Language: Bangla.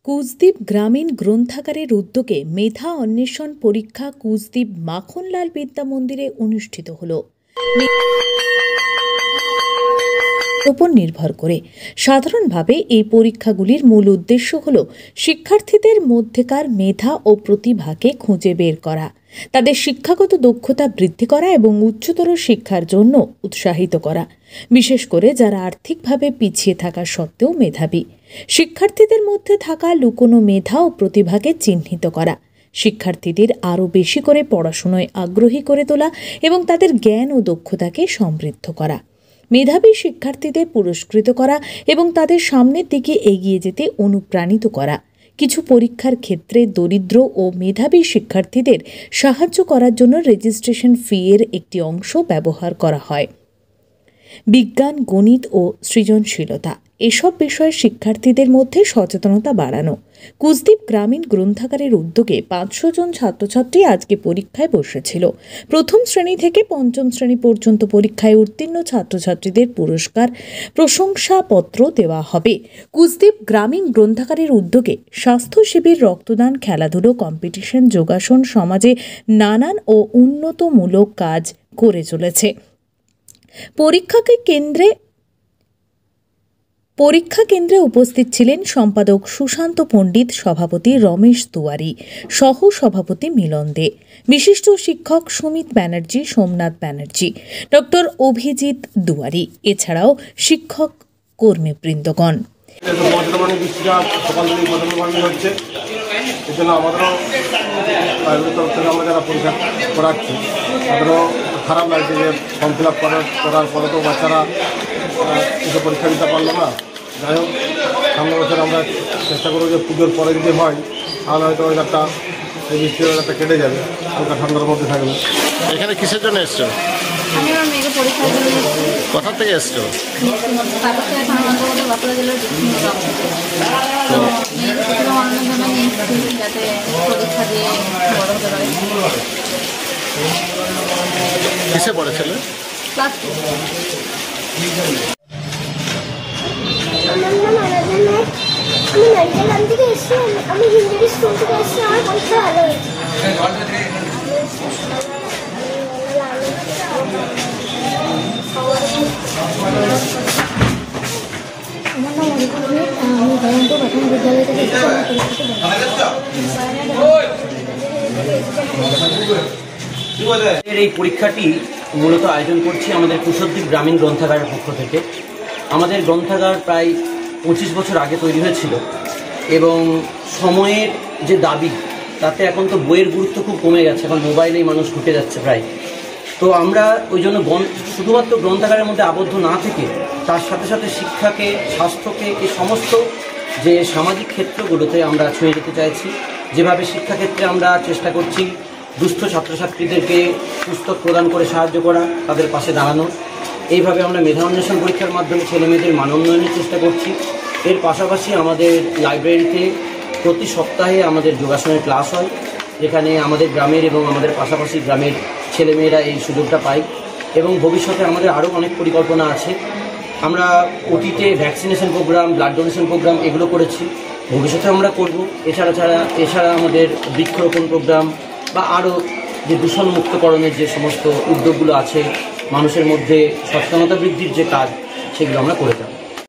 কুচদ্বীপ গ্রামীণ গ্রন্থাগারের উদ্যোগে মেধা অন্বেষণ পরীক্ষা কুচদ্বীপ মাখনলাল বিদ্যা মন্দিরে অনুষ্ঠিত হলো। উপর নির্ভর করে সাধারণভাবে এই পরীক্ষাগুলির মূল উদ্দেশ্য হল শিক্ষার্থীদের মধ্যেকার মেধা ও প্রতিভাকে খুঁজে বের করা, তাদের শিক্ষাগত দক্ষতা বৃদ্ধি করা এবং উচ্চতর শিক্ষার জন্য উৎসাহিত করা, বিশেষ করে যারা আর্থিকভাবে পিছিয়ে থাকা সত্ত্বেও মেধাবী। শিক্ষার্থীদের মধ্যে থাকা লুকোনো মেধা ও প্রতিভাকে চিহ্নিত করা, শিক্ষার্থীদের আরও বেশি করে পড়াশোনায় আগ্রহী করে তোলা এবং তাদের জ্ঞান ও দক্ষতাকে সমৃদ্ধ করা, মেধাবী শিক্ষার্থীদের পুরস্কৃত করা এবং তাদের সামনের দিকে এগিয়ে যেতে অনুপ্রাণিত করা। কিছু পরীক্ষার ক্ষেত্রে দরিদ্র ও মেধাবী শিক্ষার্থীদের সাহায্য করার জন্য রেজিস্ট্রেশন ফি এর একটি অংশ ব্যবহার করা হয়। বিজ্ঞান, গণিত ও সৃজনশীলতা এসব বিষয়ে শিক্ষার্থীদের মধ্যে সচেতনতা বাড়ানো। কুচদ্বীপ গ্রামীণ গ্রন্থাগারের উদ্যোগে 500 জন ছাত্রছাত্রী আজকে পরীক্ষায় বসেছিল। প্রথম শ্রেণী থেকে পঞ্চম শ্রেণী পর্যন্ত পরীক্ষায় উত্তীর্ণ ছাত্রছাত্রীদের পুরস্কার, প্রশংসাপত্র দেওয়া হবে। কুচদ্বীপ গ্রামীণ গ্রন্থাগারের উদ্যোগে স্বাস্থ্য শিবির, রক্তদান, খেলাধুলো, কম্পিটিশন, যোগাসন সমাজে নানান ও উন্নতমূলক কাজ করে চলেছে। পরীক্ষা কেন্দ্রে উপস্থিত ছিলেন সম্পাদক সুশান্ত পণ্ডিত, সভাপতি রমেশ দুয়ারি, সহ সভাপতি মিলন দে, বিশিষ্ট শিক্ষক সুমিত ব্যানার্জি, সোমনাথ ব্যানার্জি, ডক্টর অভিজিৎ দুয়ারি, এছাড়াও শিক্ষক কর্মীবৃন্দগণ। খারাপ লাগছে যে ফর্ম ফিল আপ করার পরে তো বাচ্চারা কিছু পরীক্ষা দিতে পারলো না। যাই হোক, সামনের বছর আমরা চেষ্টা করবো যে পুজোর পরে যদি হয় তাহলে হয়তো ওয়েদারটা এই বৃষ্টির ওয়েদারটা কেটে যাবে, হালকা ঠান্ডার মধ্যে থাকবে। এখানে কিসের জন্য এসছো? কোথা থেকে এসছো? কিসে পড়েছিলে? আমি হিন্দি স্কুল থেকে এসেছি, আমার পরীক্ষা ভালো হয়েছে। আমার নাম অরিজিৎ, আমি বহরমপুর প্রাথমিক বিদ্যালয় থেকে এসেছি। এই পরীক্ষাটি মূলত আয়োজন করছি আমাদের কুচদ্বীপ গ্রামীণ গ্রন্থাগারের পক্ষ থেকে। আমাদের গ্রন্থাগার প্রায় 25 বছর আগে তৈরি হয়েছিল এবং সময়ের যে দাবি তাতে এখন তো বইয়ের গুরুত্ব খুব কমে গেছে, এখন মোবাইলেই মানুষ ঘুটে যাচ্ছে প্রায়। তো আমরা ওই জন্য শুধুমাত্র গ্রন্থাগারের মধ্যে আবদ্ধ না থেকে তার সাথে সাথে শিক্ষাকে, স্বাস্থ্যকে, এই সমস্ত যে সামাজিক ক্ষেত্রগুলোতে আমরা ছুঁয়ে যেতে চাইছি। যেভাবে শিক্ষাক্ষেত্রে আমরা চেষ্টা করছি দুস্থ ছাত্রছাত্রীদেরকে পুস্তক প্রদান করে সাহায্য করা, তাদের পাশে দাঁড়ানো, এইভাবে আমরা মেধা অন্বেষণ পরীক্ষার মাধ্যমে ছেলেমেয়েদের মান উন্নয়নের চেষ্টা করছি। এর পাশাপাশি আমাদের লাইব্রেরিতে প্রতি সপ্তাহে আমাদের যোগাসনের ক্লাস হয়, যেখানে আমাদের গ্রামের এবং আমাদের পাশাপাশি গ্রামের ছেলেমেয়েরা এই সুযোগটা পায়। এবং ভবিষ্যতে আমাদের আরও অনেক পরিকল্পনা আছে। আমরা অতীতে vaccination programme, blood donation programme এগুলো করেছি, ভবিষ্যতে আমরা করব। এছাড়া আমাদের বৃক্ষরোপণ প্রোগ্রাম বা আরও যে দূষণমুক্তকরণের যে সমস্ত উদ্যোগগুলো আছে, মানুষের মধ্যে সচেতনতা বৃদ্ধির যে কাজ, সেগুলো আমরা করে থাকি।